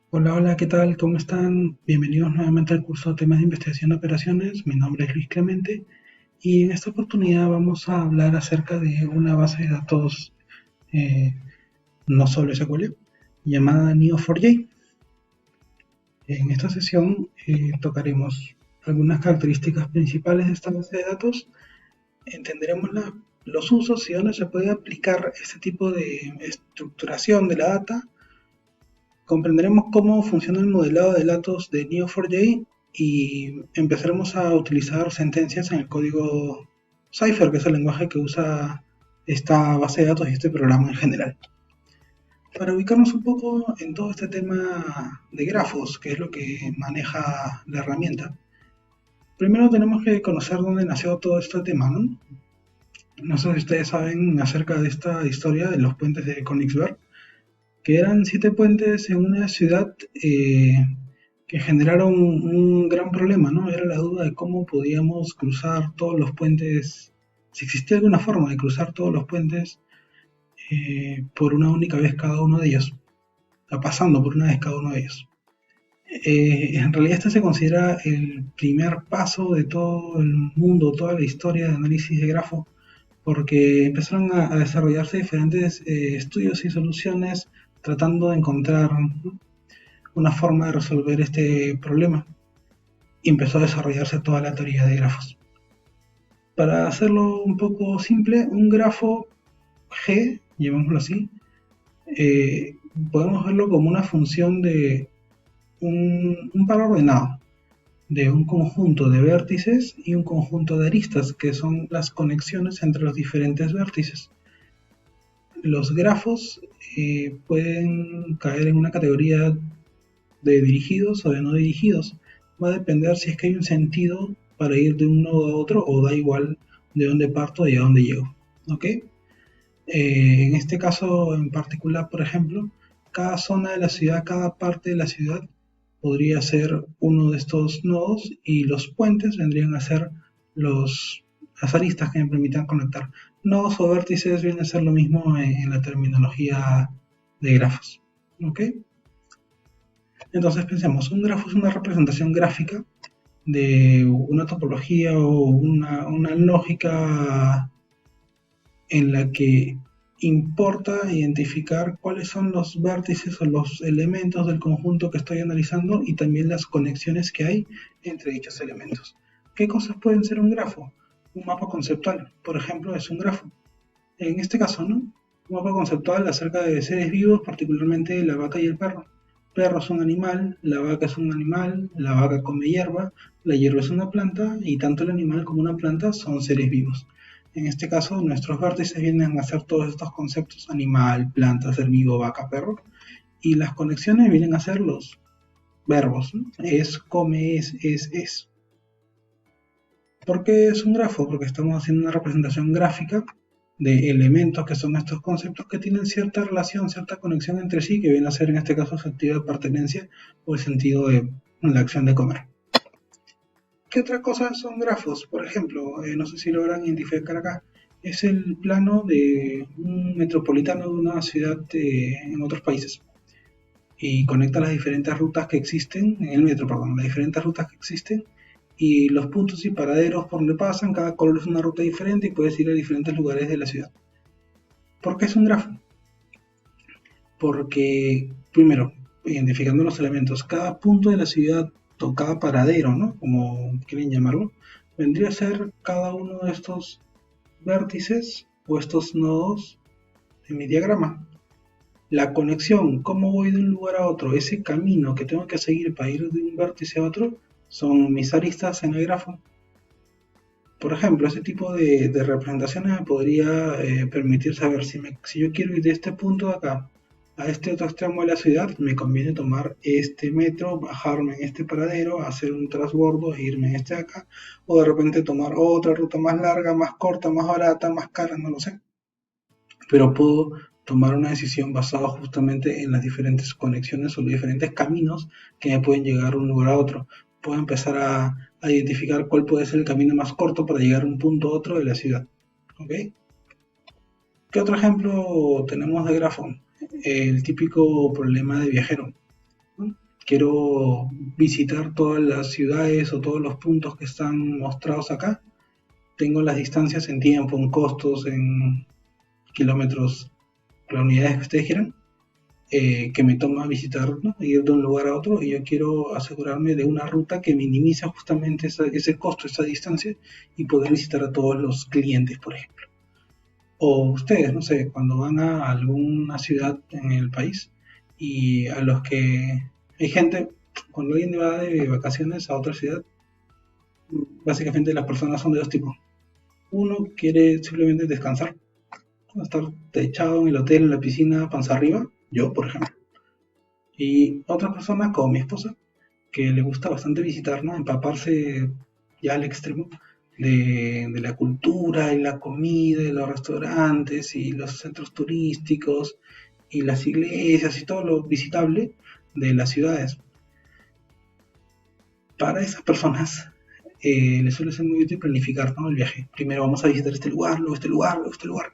Hola, hola, ¿qué tal? ¿Cómo están? Bienvenidos nuevamente al curso de temas de investigación de operaciones. Mi nombre es Luis Clemente y en esta oportunidad vamos a hablar acerca de una base de datos eh, no solo SQL llamada Neo4j. En esta sesión tocaremos algunas características principales de esta base de datos, entenderemos los usos y dónde se puede aplicar este tipo de estructuración de la data. Comprenderemos cómo funciona el modelado de datos de Neo4j y empezaremos a utilizar sentencias en el código Cypher, que es el lenguaje que usa esta base de datos y este programa en general. Para ubicarnos un poco en todo este tema de grafos, que es lo que maneja la herramienta, primero tenemos que conocer dónde nació todo este tema, ¿no? No sé si ustedes saben acerca de esta historia de los puentes de Königsberg, que eran 7 puentes en una ciudad que generaron un gran problema, ¿no? Era la duda de cómo podíamos cruzar todos los puentes, si existía alguna forma de cruzar todos los puentes por una única vez cada uno de ellos, o pasando por una vez cada uno de ellos. En realidad este se considera el primer paso de todo el mundo, toda la historia de análisis de grafo, porque empezaron a desarrollarse diferentes estudios y soluciones tratando de encontrar, ¿no?, una forma de resolver este problema. Y empezó a desarrollarse toda la teoría de grafos. Para hacerlo un poco simple, un grafo G, llamémoslo así, eh, podemos verlo como una función de un par ordenado de un conjunto de vértices y un conjunto de aristas, que son las conexiones entre los diferentes vértices. Los grafos pueden caer en una categoría de dirigidos o de no dirigidos. Va a depender si es que hay un sentido para ir de un nodo a otro o da igual de dónde parto y a dónde llego. ¿Ok? En este caso en particular, por ejemplo, cada zona de la ciudad, cada parte de la ciudad podría ser uno de estos nodos y los puentes vendrían a ser las aristas que me permitan conectar. Nodos o vértices viene a ser lo mismo en la terminología de grafos. ¿Ok? Entonces pensemos, un grafo es una representación gráfica de una topología o una lógica en la que importa identificar cuáles son los vértices o los elementos del conjunto que estoy analizando y también las conexiones que hay entre dichos elementos. ¿Qué cosas pueden ser un grafo? Un mapa conceptual, por ejemplo, es un grafo. En este caso, ¿no? Un mapa conceptual acerca de seres vivos, particularmente la vaca y el perro. Perro es un animal, la vaca es un animal, la vaca come hierba, la hierba es una planta y tanto el animal como una planta son seres vivos. En este caso, nuestros vértices vienen a ser todos estos conceptos: animal, planta, ser vivo, vaca, perro, y las conexiones vienen a ser los verbos, ¿no? Es, come, es. ¿Por qué es un grafo? Porque estamos haciendo una representación gráfica de elementos que son estos conceptos que tienen cierta relación, cierta conexión entre sí, que viene a ser en este caso el sentido de pertenencia o el sentido de la acción de comer. ¿Qué otras cosas son grafos? Por ejemplo, no sé si logran identificar acá, es el plano de un metropolitano de una ciudad en otros países y conecta las diferentes rutas que existen, en el metro, perdón, las diferentes rutas que existen y los puntos y paraderos por donde pasan. Cada color es una ruta diferente y puedes ir a diferentes lugares de la ciudad. ¿Por qué es un grafo? Porque, primero, identificando los elementos, cada punto de la ciudad o cada paradero, ¿no?, como quieren llamarlo, vendría a ser cada uno de estos vértices o estos nodos de mi diagrama. La conexión, cómo voy de un lugar a otro, ese camino que tengo que seguir para ir de un vértice a otro, son mis aristas en el grafo. Por ejemplo, ese tipo de representaciones me podría permitir saber si yo quiero ir de este punto de acá a este otro extremo de la ciudad, me conviene tomar este metro, bajarme en este paradero, hacer un transbordo e irme en este de acá, o de repente tomar otra ruta más larga, más corta, más barata, más cara, no lo sé. Pero puedo tomar una decisión basada justamente en las diferentes conexiones o los diferentes caminos que me pueden llegar de un lugar a otro. Puedo empezar a identificar cuál puede ser el camino más corto para llegar a un punto a otro de la ciudad. ¿Ok? ¿Qué otro ejemplo tenemos de grafo? El típico problema de viajero. ¿no? Quiero visitar todas las ciudades o todos los puntos que están mostrados acá. Tengo las distancias en tiempo, en costos, en kilómetros, las unidades que ustedes quieran, que me toma visitar, ¿no? Ir de un lugar a otro, y yo quiero asegurarme de una ruta que minimiza justamente ese costo, esa distancia, y poder visitar a todos los clientes, por ejemplo. O ustedes, no sé, cuando van a alguna ciudad en el país y a los que hay gente, cuando alguien va de vacaciones a otra ciudad, básicamente las personas son de dos tipos. Uno quiere simplemente descansar, estar echado en el hotel, en la piscina, panza arriba, yo por ejemplo. Y otras personas, como mi esposa, que le gusta bastante visitar, ¿no? Empaparse ya al extremo de la cultura y la comida y los restaurantes y los centros turísticos y las iglesias y todo lo visitable de las ciudades. Para esas personas les suele ser muy útil planificar, ¿no? El viaje. Primero vamos a visitar este lugar, luego este lugar, luego este lugar.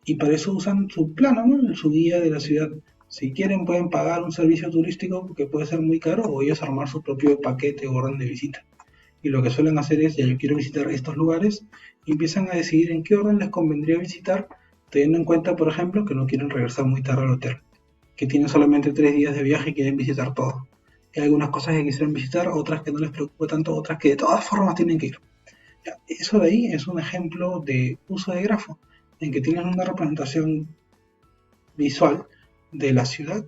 Y para eso usan su plano, ¿no? Su guía de la ciudad. Si quieren pueden pagar un servicio turístico que puede ser muy caro, o ellos armar su propio paquete o orden de visita. Y lo que suelen hacer es, ya yo quiero visitar estos lugares, y empiezan a decidir en qué orden les convendría visitar, teniendo en cuenta, por ejemplo, que no quieren regresar muy tarde al hotel, que tienen solamente 3 días de viaje y quieren visitar todo. Hay algunas cosas que quisieran visitar, otras que no les preocupa tanto, otras que de todas formas tienen que ir. Eso de ahí es un ejemplo de uso de grafo, en que tienes una representación visual de la ciudad,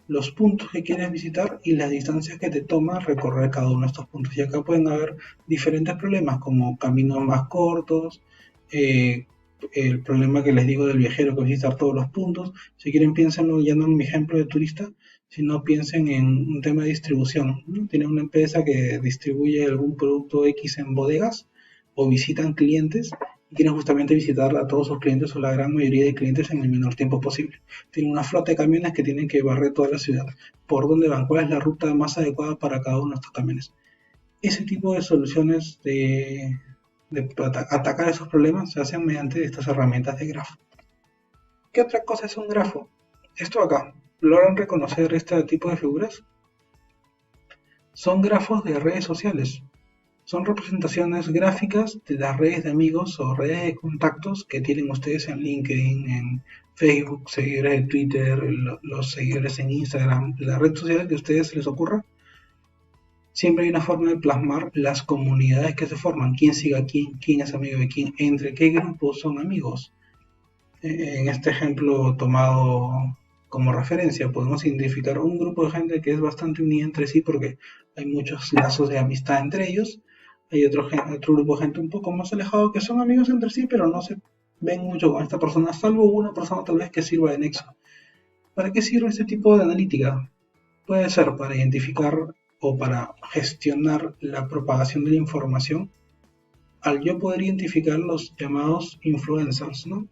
los puntos que quieres visitar y las distancias que te toma recorrer cada uno de estos puntos. Y acá pueden haber diferentes problemas, como caminos más cortos, eh, el problema que les digo del viajero que visitar todos los puntos. Si quieren, piénsenlo ya no en mi ejemplo de turista, sino piensen en un tema de distribución, ¿no? Tienen una empresa que distribuye algún producto X en bodegas, o visitan clientes y quieren justamente visitar a todos sus clientes o la gran mayoría de clientes en el menor tiempo posible. Tienen una flota de camiones que tienen que barrer toda la ciudad. ¿Por dónde van? ¿Cuál es la ruta más adecuada para cada uno de estos camiones? Ese tipo de soluciones de atacar esos problemas se hacen mediante estas herramientas de grafo. ¿Qué otra cosa es un grafo? Esto acá, ¿logran reconocer este tipo de figuras? Son grafos de redes sociales. Son representaciones gráficas de las redes de amigos o redes de contactos que tienen ustedes en LinkedIn, en Facebook, seguidores de Twitter, los seguidores en Instagram, la red social que a ustedes les ocurra. Siempre hay una forma de plasmar las comunidades que se forman, quién sigue a quién, quién es amigo de quién, entre qué grupos son amigos. En este ejemplo tomado como referencia, podemos identificar un grupo de gente que es bastante unida entre sí porque hay muchos lazos de amistad entre ellos. Hay otro grupo de gente un poco más alejado que son amigos entre sí, pero no se ven mucho con esta persona, salvo una persona tal vez que sirva de nexo. ¿Para qué sirve este tipo de analítica? Puede ser para identificar o para gestionar la propagación de la información, al yo poder identificar los llamados influencers, ¿no?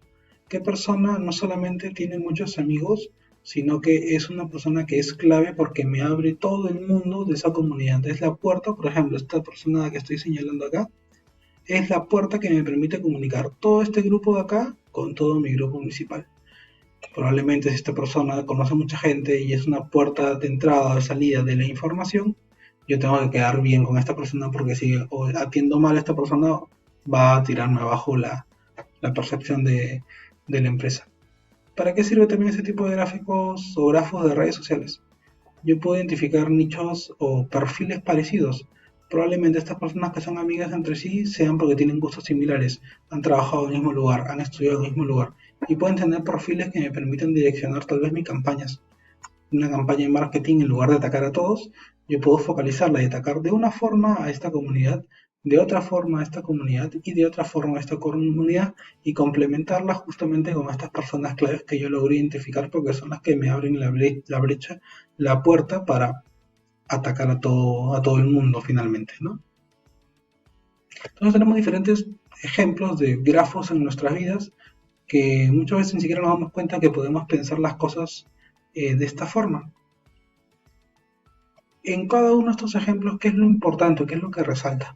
¿Qué persona no solamente tiene muchos amigos, sino que es una persona que es clave porque me abre todo el mundo de esa comunidad? Es la puerta, por ejemplo, esta persona que estoy señalando acá, es la puerta que me permite comunicar todo este grupo de acá con todo mi grupo municipal. Probablemente si esta persona conoce a mucha gente y es una puerta de entrada o de salida de la información, yo tengo que quedar bien con esta persona, porque si atiendo mal a esta persona va a tirarme abajo la percepción de la empresa. ¿Para qué sirve también ese tipo de gráficos o grafos de redes sociales? Yo puedo identificar nichos o perfiles parecidos. Probablemente estas personas que son amigas entre sí sean porque tienen gustos similares, han trabajado en el mismo lugar, han estudiado en el mismo lugar, y pueden tener perfiles que me permiten direccionar tal vez mis campañas. Una campaña de marketing, en lugar de atacar a todos, yo puedo focalizarla y atacar de una forma a esta comunidad, de otra forma a esta comunidad y de otra forma a esta comunidad, y complementarla justamente con estas personas claves que yo logro identificar porque son las que me abren la brecha, la puerta para atacar a todo el mundo finalmente, ¿no? Entonces tenemos diferentes ejemplos de grafos en nuestras vidas que muchas veces ni siquiera nos damos cuenta que podemos pensar las cosas de esta forma. En cada uno de estos ejemplos, ¿qué es lo importante? ¿Qué es lo que resalta?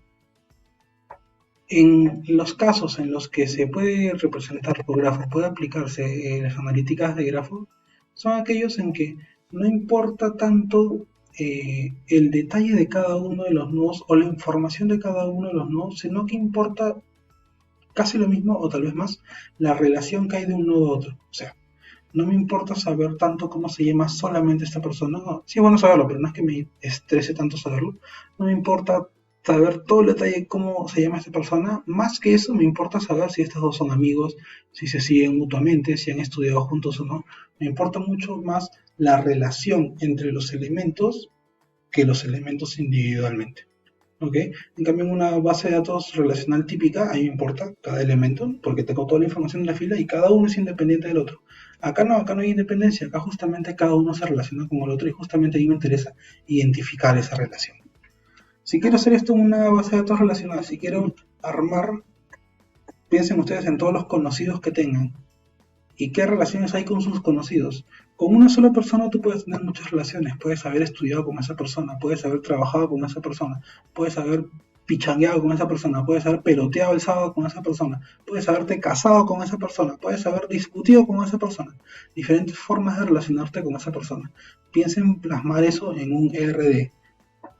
En los casos en los que se puede representar por grafos, puede aplicarse las analíticas de grafos, son aquellos en que no importa tanto el detalle de cada uno de los nodos o la información de cada uno de los nodos, sino que importa casi lo mismo o tal vez más la relación que hay de un nodo a otro. O sea, no me importa saber tanto cómo se llama solamente esta persona. No, sí es bueno saberlo, pero no es que me estrese tanto saberlo. No me importa saber todo el detalle de cómo se llama esta persona. Más que eso, me importa saber si estos dos son amigos, si se siguen mutuamente, si han estudiado juntos o no. Me importa mucho más la relación entre los elementos que los elementos individualmente. ¿Ok? En cambio, en una base de datos relacional típica, a mí me importa cada elemento, porque tengo toda la información en la fila y cada uno es independiente del otro. Acá no hay independencia, acá justamente cada uno se relaciona con el otro y justamente a mí me interesa identificar esa relación. Si quiero hacer esto en una base de datos relacional, si quiero armar, piensen ustedes en todos los conocidos que tengan y qué relaciones hay con sus conocidos. Con una sola persona tú puedes tener muchas relaciones, puedes haber estudiado con esa persona, puedes haber trabajado con esa persona, puedes haber pichangueado con esa persona, puedes haber peloteado el sábado con esa persona, puedes haberte casado con esa persona, puedes haber discutido con esa persona. Diferentes formas de relacionarte con esa persona. Piensen en plasmar eso en un ERD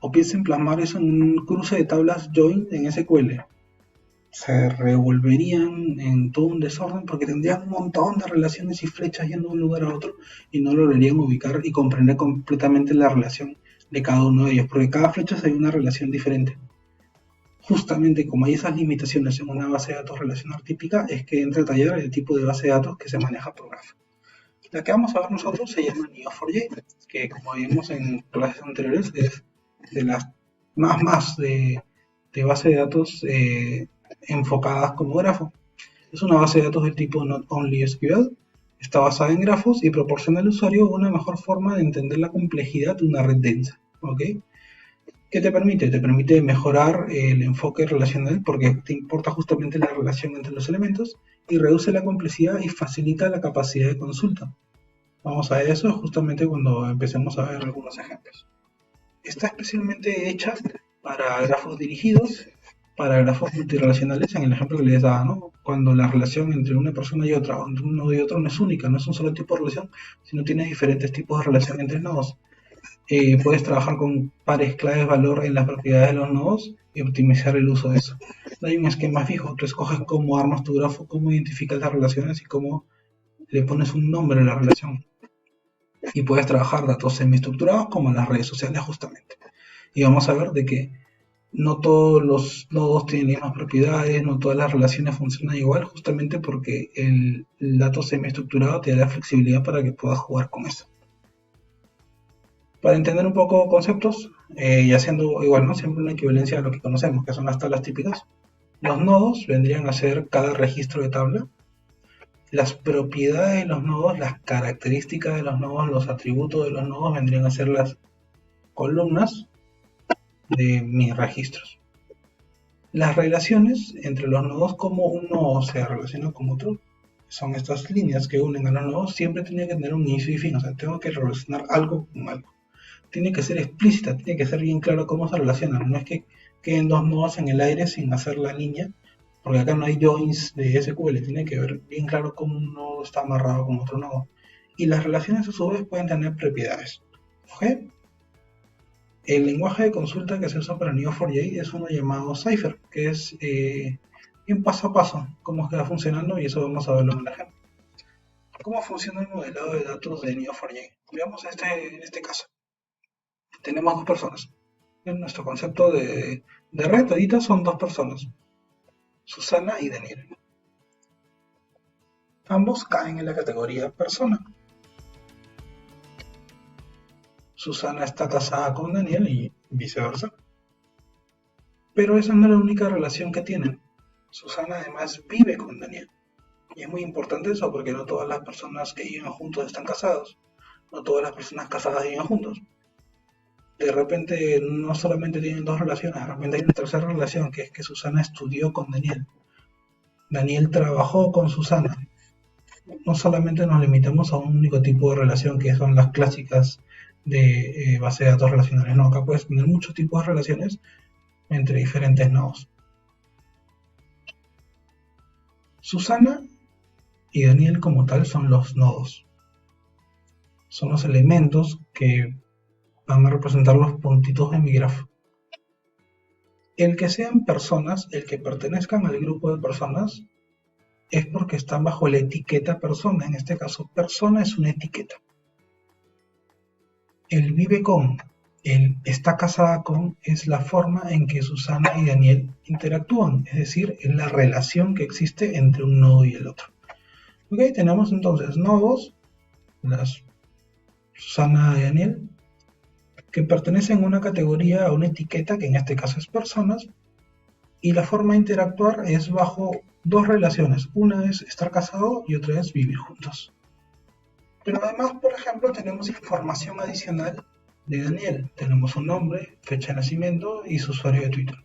o piensen en plasmar eso en un cruce de tablas join en SQL. Se revolverían en todo un desorden porque tendrían un montón de relaciones y flechas yendo de un lugar a otro y no lograrían ubicar y comprender completamente la relación de cada uno de ellos, porque cada flecha hay una relación diferente. Justamente como hay esas limitaciones en una base de datos relacional típica, es que entra a tallar el tipo de base de datos que se maneja por grafo. La que vamos a ver nosotros se llama Neo4j, que como vimos en clases anteriores es de las más de base de datos enfocadas como grafo. Es una base de datos del tipo Not Only SQL, está basada en grafos y proporciona al usuario una mejor forma de entender la complejidad de una red densa. ¿Ok? ¿Qué te permite? Te permite mejorar el enfoque relacional porque te importa justamente la relación entre los elementos y reduce la complejidad y facilita la capacidad de consulta. Vamos a ver eso justamente cuando empecemos a ver algunos ejemplos. Está especialmente hecha para grafos dirigidos, para grafos multirelacionales, en el ejemplo que les daba, ¿no? Cuando la relación entre una persona y otra, entre un nodo y otro, no es única, no es un solo tipo de relación, sino tiene diferentes tipos de relación entre nodos. Puedes trabajar con pares claves valor en las propiedades de los nodos y optimizar el uso de eso. No hay un esquema fijo, tú escoges cómo armas tu grafo, cómo identificas las relaciones y cómo le pones un nombre a la relación. Y puedes trabajar datos semiestructurados como en las redes sociales justamente. Y vamos a ver de que no todos los nodos tienen las mismas propiedades, no todas las relaciones funcionan igual, justamente porque el dato semiestructurado te da la flexibilidad para que puedas jugar con eso. Para entender un poco conceptos, y haciendo igual, ¿no? Siempre una equivalencia a lo que conocemos, que son las tablas típicas, los nodos vendrían a ser cada registro de tabla. Las propiedades de los nodos, las características de los nodos, los atributos de los nodos vendrían a ser las columnas de mis registros. Las relaciones entre los nodos, como un nodo se relaciona con otro, son estas líneas que unen a los nodos, siempre tienen que tener un inicio y fin, o sea, tengo que relacionar algo con algo. Tiene que ser explícita, tiene que ser bien claro cómo se relacionan, no es que queden dos nodos en el aire sin hacer la línea, porque acá no hay joins de SQL, tiene que ver bien claro cómo un nodo está amarrado con otro nodo. Y las relaciones a su vez pueden tener propiedades. ¿Ok? El lenguaje de consulta que se usa para Neo4j es uno llamado Cypher, que es un paso a paso cómo es que va funcionando y eso vamos a verlo en un ejemplo. ¿Cómo funciona el modelado de datos de Neo4j? Veamos en este caso. Tenemos dos personas. En nuestro concepto de red ahorita son dos personas, Susana y Daniel. Ambos caen en la categoría persona. Susana está casada con Daniel y viceversa. Pero esa no es la única relación que tienen. Susana además vive con Daniel. Y es muy importante eso porque no todas las personas que viven juntos están casados. No todas las personas casadas viven juntos. De repente no solamente tienen dos relaciones, de repente hay una tercera relación que es que Susana estudió con Daniel. Daniel trabajó con Susana. No solamente nos limitamos a un único tipo de relación que son las clásicas de base de datos relacionales. No, acá puedes tener muchos tipos de relaciones entre diferentes nodos. Susana y Daniel como tal son los nodos. Son los elementos que van a representar los puntitos de mi grafo. El que sean personas, el que pertenezcan al grupo de personas, es porque están bajo la etiqueta persona. En este caso, persona es una etiqueta. El vive con, el está casada con, es la forma en que Susana y Daniel interactúan, es decir, es la relación que existe entre un nodo y el otro. Ok, tenemos entonces nodos, las Susana y Daniel, que pertenecen a una categoría, a una etiqueta, que en este caso es personas, y la forma de interactuar es bajo dos relaciones. Una es estar casado y otra es vivir juntos. Pero además, por ejemplo, tenemos información adicional de Daniel. Tenemos un nombre, fecha de nacimiento y su usuario de Twitter.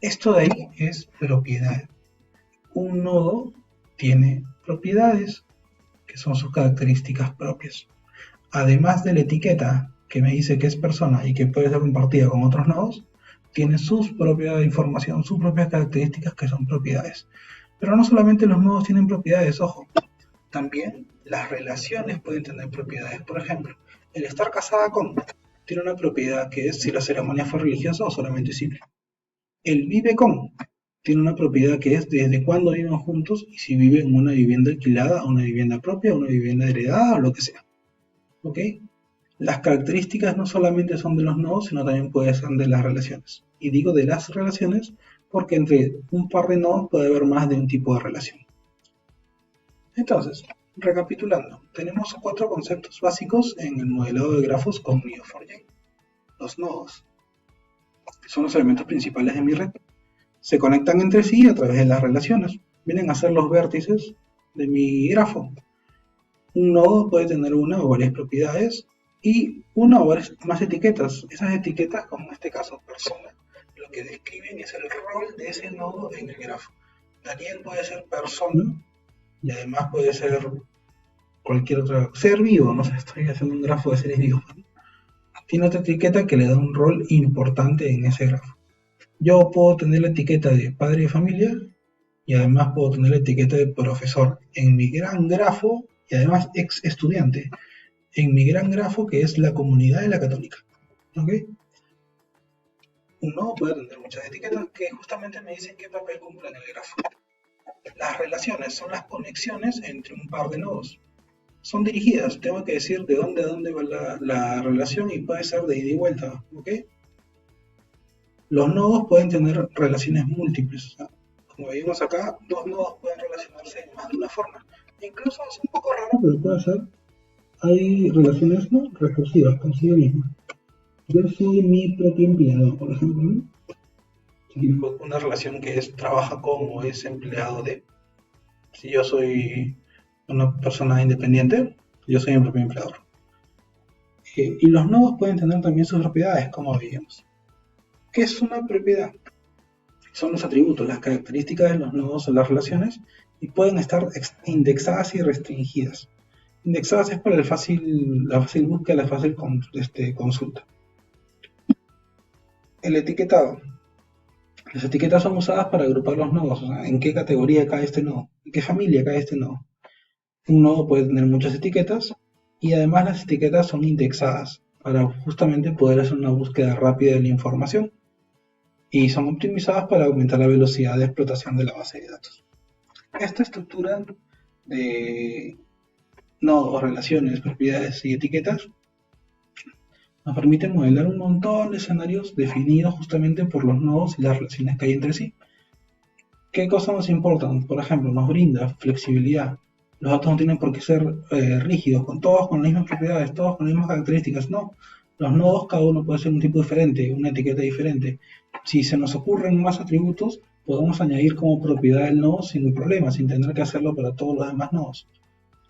Esto de ahí es propiedad. Un nodo tiene propiedades que son sus características propias. Además de la etiqueta que me dice que es persona y que puede ser compartida con otros nodos, tiene su propia información, sus propias características que son propiedades. Pero no solamente los nodos tienen propiedades, ojo, también las relaciones pueden tener propiedades. Por ejemplo, el estar casada con tiene una propiedad que es si la ceremonia fue religiosa o solamente civil. El vive con tiene una propiedad que es desde cuándo viven juntos y si viven en una vivienda alquilada, una vivienda propia, una vivienda heredada o lo que sea. ¿Ok? Las características no solamente son de los nodos, sino también pueden ser de las relaciones. Y digo de las relaciones porque entre un par de nodos puede haber más de un tipo de relación. Entonces, recapitulando, tenemos 4 conceptos básicos en el modelado de grafos con Neo4j. Los nodos, que son los elementos principales de mi red, se conectan entre sí a través de las relaciones. Vienen a ser los vértices de mi grafo. Un nodo puede tener una o varias propiedades y una o varias más etiquetas. Esas etiquetas, como en este caso persona, lo que describen es el rol de ese nodo en el grafo. Daniel puede ser persona y además puede ser cualquier otro ser vivo, no sé, estoy haciendo un grafo de seres vivos. Tiene otra etiqueta que le da un rol importante en ese grafo. Yo puedo tener la etiqueta de padre de familia y además puedo tener la etiqueta de profesor en mi gran grafo y además ex estudiante en mi gran grafo que es la comunidad de la católica. ¿Ok? Un nodo puede tener muchas etiquetas que justamente me dicen qué papel cumplen en el grafo. Las relaciones son las conexiones entre un par de nodos. Son dirigidas, tengo que decir de dónde a dónde va la relación y puede ser de ida y vuelta. ¿Ok? Los nodos pueden tener relaciones múltiples. Como veíamos acá, dos nodos pueden relacionarse de más de una forma. Incluso es un poco raro, pero puede ser. Hay relaciones no recursivas consigo mismas. Yo soy mi propio empleado, por ejemplo. Una relación que es trabaja como es empleado de. Si yo soy una persona independiente, yo soy mi propio empleador. Y los nodos pueden tener también sus propiedades, como veíamos. ¿Qué es una propiedad? Son los atributos, las características de los nodos o las relaciones y pueden estar indexadas y restringidas. Indexadas es para la fácil búsqueda, la fácil consulta. El etiquetado. Las etiquetas son usadas para agrupar los nodos, o sea, en qué categoría cae este nodo, en qué familia cae este nodo. Un nodo puede tener muchas etiquetas y además las etiquetas son indexadas para justamente poder hacer una búsqueda rápida de la información y son optimizadas para aumentar la velocidad de explotación de la base de datos. Esta estructura de nodos, relaciones, propiedades y etiquetas nos permite modelar un montón de escenarios definidos justamente por los nodos y las relaciones que hay entre sí. ¿Qué cosas nos importan? Por ejemplo, nos brinda flexibilidad. Los datos no tienen por qué ser rígidos, todos con las mismas propiedades, todos con las mismas características. No, los nodos cada uno puede ser un tipo diferente, una etiqueta diferente. Si se nos ocurren más atributos, podemos añadir como propiedad el nodo sin problema, sin tener que hacerlo para todos los demás nodos.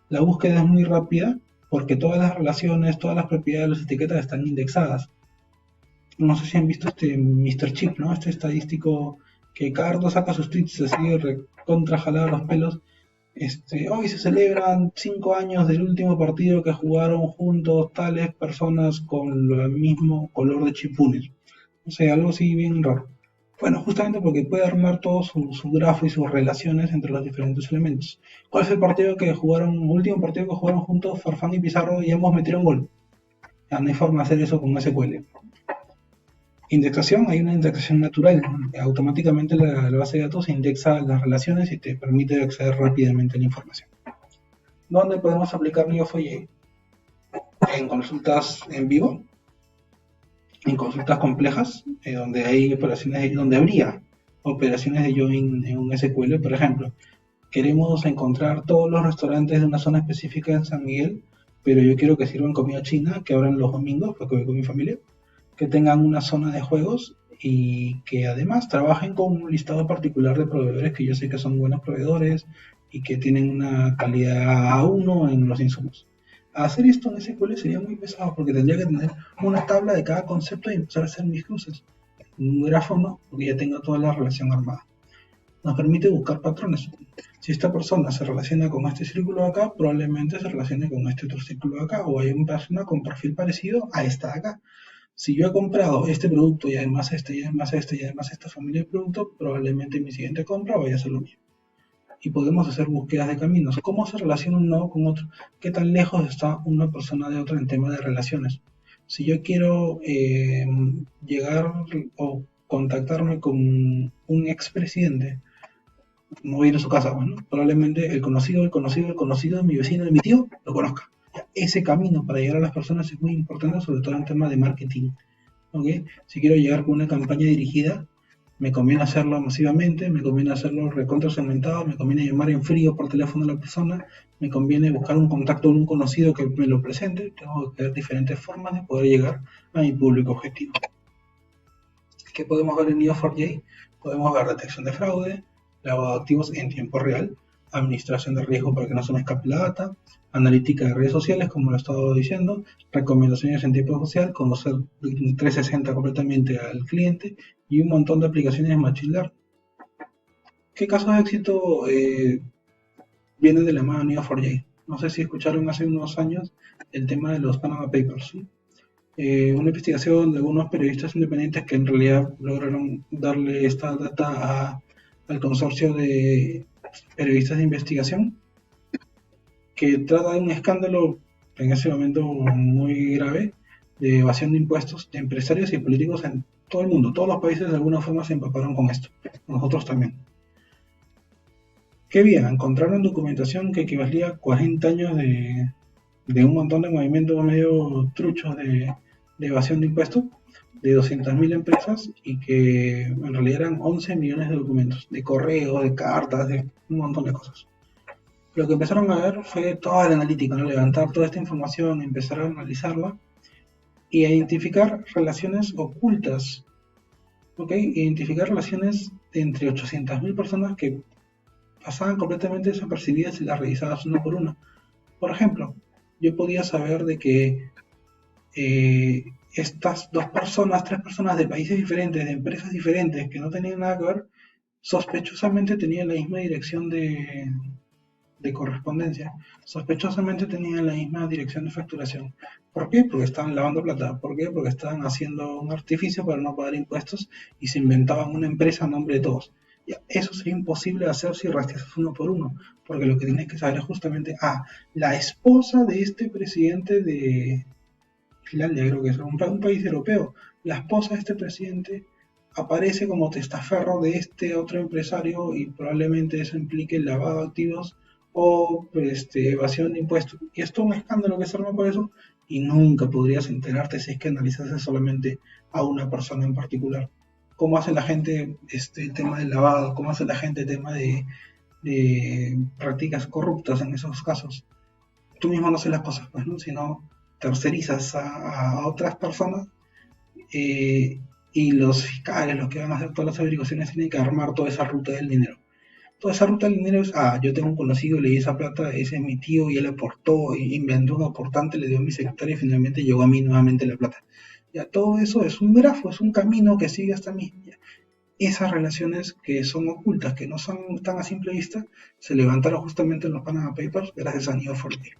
La búsqueda es muy rápida porque todas las relaciones, todas las propiedades de las etiquetas están indexadas. No sé si han visto este Mr. Chip, ¿no? Este estadístico que cada rato saca sus tweets así recontra jalado los pelos. Hoy se celebran 5 años del último partido que jugaron juntos tales personas con el mismo color de chipunes. O sea, algo así bien raro. Bueno, justamente porque puede armar todo su grafo y sus relaciones entre los diferentes elementos. ¿Cuál es el último partido que jugaron juntos Farfán y Pizarro y ambos metieron gol? Ya no hay forma de hacer eso con SQL. Indexación, hay una indexación natural. Automáticamente la base de datos indexa las relaciones y te permite acceder rápidamente a la información. ¿Dónde podemos aplicar Neo4j? En consultas en vivo, en consultas complejas, donde hay operaciones, donde habría operaciones de join en un SQL, por ejemplo. Queremos encontrar todos los restaurantes de una zona específica en San Miguel, pero yo quiero que sirvan comida china, que abran los domingos, porque voy con mi familia, que tengan una zona de juegos y que además trabajen con un listado particular de proveedores que yo sé que son buenos proveedores y que tienen una calidad A1 en los insumos. Hacer esto en SQL sería muy pesado porque tendría que tener una tabla de cada concepto y empezar a hacer mis cruces. Un grafo no, porque ya tengo toda la relación armada. Nos permite buscar patrones. Si esta persona se relaciona con este círculo de acá, probablemente se relacione con este otro círculo de acá, o hay una persona con perfil parecido a esta de acá. Si yo he comprado este producto y además este, y además este, y además esta familia de productos, probablemente mi siguiente compra vaya a ser lo mismo. Y podemos hacer búsquedas de caminos. ¿Cómo se relaciona un nodo con otro? ¿Qué tan lejos está una persona de otra en tema de relaciones? Si yo quiero llegar o contactarme con un expresidente, no voy a ir a su casa, bueno, probablemente el conocido de mi vecino, de mi tío, lo conozca. Ese camino para llegar a las personas es muy importante, sobre todo en temas de marketing. ¿Okay? Si quiero llegar con una campaña dirigida, me conviene hacerlo masivamente, me conviene hacerlo recontra segmentado, me conviene llamar en frío por teléfono a la persona, me conviene buscar un contacto de un conocido que me lo presente. Tengo que ver diferentes formas de poder llegar a mi público objetivo. ¿Qué podemos ver en Neo4j? Podemos ver detección de fraude, lavado de activos en tiempo real, administración de riesgo para que no se me escape la data, analítica de redes sociales, como lo he estado diciendo, recomendaciones en tiempo social, conocer 360 completamente al cliente y un montón de aplicaciones de Machine Learning. ¿Qué casos de éxito vienen de la mano de Neo4j? No sé si escucharon hace unos años el tema de los Panama Papers. ¿Sí? Una investigación de algunos periodistas independientes que en realidad lograron darle esta data al consorcio de periodistas de investigación, que trata de un escándalo en ese momento muy grave de evasión de impuestos de empresarios y políticos en todo el mundo. Todos los países de alguna forma se empaparon con esto, nosotros también. ¿Qué bien? Encontraron documentación que equivalía a 40 años de un montón de movimientos medio truchos de evasión de impuestos de 200.000 empresas y que en realidad eran 11 millones de documentos, de correos, de cartas, de un montón de cosas. Lo que empezaron a ver fue toda la analítica, ¿no? Levantar toda esta información, empezar a analizarla y a identificar relaciones ocultas, ¿ok? Identificar relaciones entre 800.000 personas que pasaban completamente desapercibidas y las revisabas una por una. Por ejemplo, yo podía saber de que estas dos personas, tres personas de países diferentes, de empresas diferentes, que no tenían nada que ver, sospechosamente tenían la misma dirección de correspondencia, sospechosamente tenían la misma dirección de facturación. ¿Por qué? Porque estaban lavando plata. ¿Por qué? Porque estaban haciendo un artificio para no pagar impuestos y se inventaban una empresa a nombre de todos. Ya, eso sería imposible de hacer si rastreas uno por uno, porque lo que tienes que saber es justamente, la esposa de este presidente de Finlandia, creo que es un país europeo, la esposa de este presidente aparece como testaferro de este otro empresario y probablemente eso implique lavado de activos o evasión de impuestos. Y esto es un escándalo que se arma por eso y nunca podrías enterarte si es que analizase solamente a una persona en particular. ¿Cómo hace la gente el tema del lavado? ¿Cómo hace la gente el tema de prácticas corruptas en esos casos? Tú mismo no haces las cosas, pues, ¿no? Sino tercerizas a otras personas y los fiscales, los que van a hacer todas las averiguaciones, tienen que armar toda esa ruta del dinero. Toda esa ruta del dinero es, yo tengo un conocido, le di esa plata, ese es mi tío y él aportó, inventó un aportante, le dio a mi secretario y finalmente llegó a mí nuevamente la plata. Ya todo eso es un grafo, es un camino que sigue hasta mí. Ya. Esas relaciones que son ocultas, que no son tan a simple vista, se levantaron justamente en los Panama Papers gracias a Neo4j.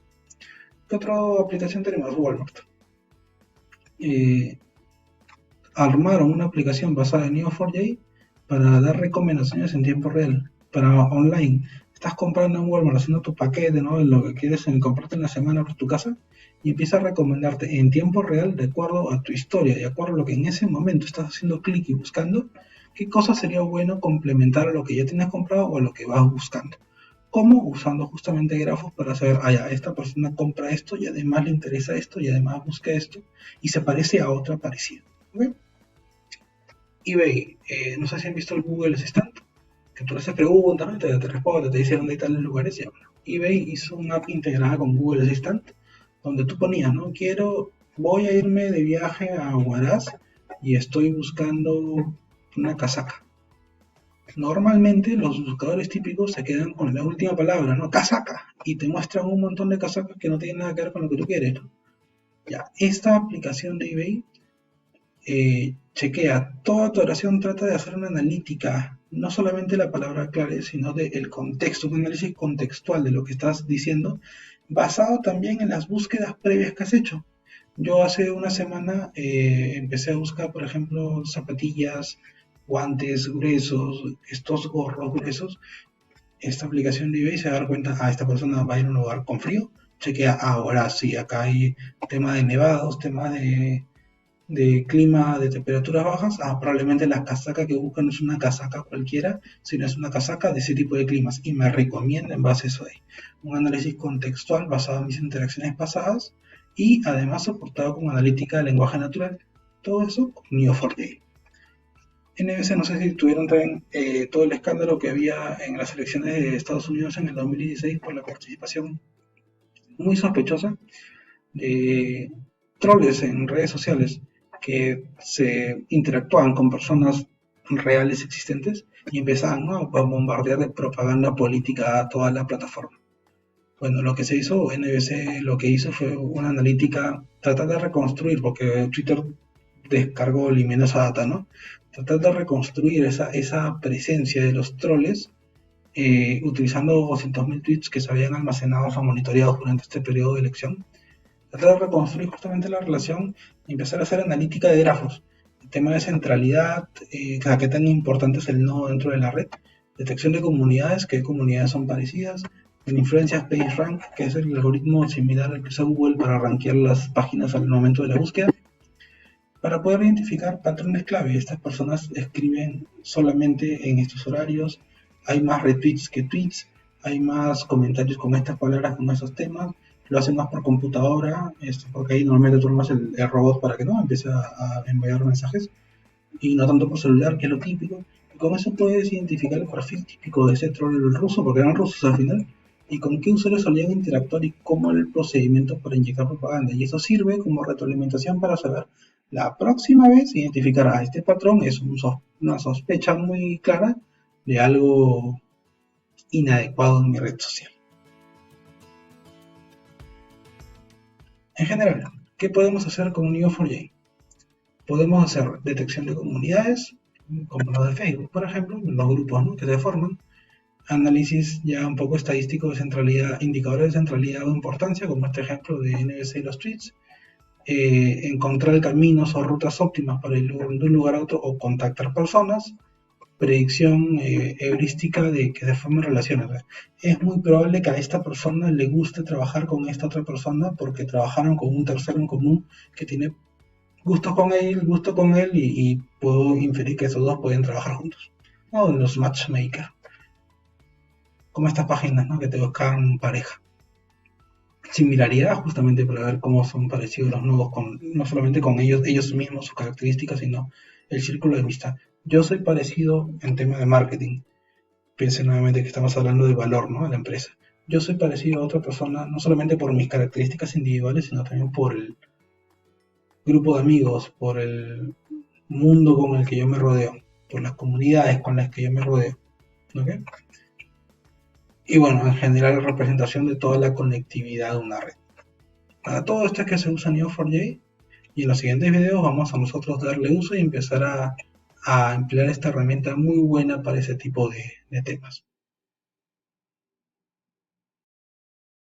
¿Qué otra aplicación tenemos? Walmart. Armaron una aplicación basada en Neo4j para dar recomendaciones en tiempo real, para online. estás comprando en Walmart, haciendo tu paquete, ¿no? Lo que quieres comprarte en la semana para tu casa, y empieza a recomendarte en tiempo real, de acuerdo a tu historia, de acuerdo a lo que en ese momento estás haciendo clic y buscando, qué cosa sería bueno complementar a lo que ya tienes comprado o a lo que vas buscando. ¿Cómo? Usando justamente grafos para saber, ya, esta persona compra esto y además le interesa esto y además busca esto y se parece a otra parecida. ¿Ok? eBay, no sé si han visto el Google Assistant, que tú le haces preguntas, ¿no? Te responde, te dice dónde están los lugares y habla. eBay hizo una app integrada con Google Assistant, donde tú ponías, ¿no? Voy a irme de viaje a Huaraz y estoy buscando una casaca. Normalmente los buscadores típicos se quedan con la última palabra, ¿no? Casaca, y te muestran un montón de casacas que no tienen nada que ver con lo que tú quieres, ¿no? Ya, esta aplicación de eBay chequea toda tu oración, trata de hacer una analítica, no solamente la palabra clave, sino del contexto, un análisis contextual de lo que estás diciendo, basado también en las búsquedas previas que has hecho. Yo hace una semana empecé a buscar, por ejemplo, zapatillas, guantes gruesos, estos gorros gruesos. Esta aplicación de eBay se va a dar cuenta, esta persona va a ir a un lugar con frío. Chequea, ahora sí, acá hay tema de nevados, tema de clima, de temperaturas bajas, probablemente la casaca que buscan no es una casaca cualquiera, sino es una casaca de ese tipo de climas y me recomienda en base a eso ahí. Un análisis contextual basado en mis interacciones pasadas y además soportado con analítica de lenguaje natural. Todo eso con Neo4j. NBC, no sé si tuvieron también todo el escándalo que había en las elecciones de Estados Unidos en el 2016 por la participación muy sospechosa de troles en redes sociales que se interactuaban con personas reales existentes y empezaban, ¿no?, a bombardear de propaganda política a toda la plataforma. Bueno, lo que se hizo, NBC lo que hizo fue una analítica, tratar de reconstruir, porque Twitter descargó, eliminó esa data, ¿no? Tratar de reconstruir esa presencia de los troles utilizando 200.000 tweets que se habían almacenado o monitoreados durante este periodo de elección. Tratar de reconstruir justamente la relación y empezar a hacer analítica de grafos. El tema de centralidad, qué tan importante es el nodo dentro de la red. Detección de comunidades, qué comunidades son parecidas. En influencias PageRank, que es el algoritmo similar al que usa Google para rankear las páginas al momento de la búsqueda. Para poder identificar patrones clave, estas personas escriben solamente en estos horarios, hay más retweets que tweets, hay más comentarios con estas palabras, con esos temas, lo hacen más por computadora, porque ahí normalmente tú armas el robot para que no empiece a enviar mensajes, y no tanto por celular, que es lo típico. Y con eso puedes identificar el perfil típico de ese troll ruso, porque eran rusos al final, y con qué usuarios solían interactuar y cómo el procedimiento para inyectar propaganda. Y eso sirve como retroalimentación para saber la próxima vez identificar este patrón es una sospecha muy clara de algo inadecuado en mi red social. En general, ¿qué podemos hacer con Neo4j? Podemos hacer detección de comunidades, como los de Facebook, por ejemplo, los grupos, ¿no?, que se forman, análisis ya un poco estadístico de centralidad, indicadores de centralidad o importancia, como este ejemplo de NBC y los tweets, encontrar caminos o rutas óptimas para ir de un lugar a otro o contactar personas, predicción heurística de que se formen relaciones. Es muy probable que a esta persona le guste trabajar con esta otra persona porque trabajaron con un tercero en común que tiene gusto con él y puedo inferir que esos dos pueden trabajar juntos. O los matchmakers, como estas páginas, ¿no?, que te buscan pareja. Similaridad justamente para ver cómo son parecidos los nuevos, no solamente con ellos mismos, sus características, sino el círculo de amistad. Yo soy parecido en tema de marketing. Piensen nuevamente que estamos hablando de valor, ¿no?, de la empresa. Yo soy parecido a otra persona, no solamente por mis características individuales, sino también por el grupo de amigos, por el mundo con el que yo me rodeo, por las comunidades con las que yo me rodeo. ¿Okay? Y bueno, en general representación de toda la conectividad de una red. Para todo esto es que se usa Neo4j y en los siguientes videos vamos a nosotros darle uso y empezar a emplear esta herramienta muy buena para ese tipo de temas.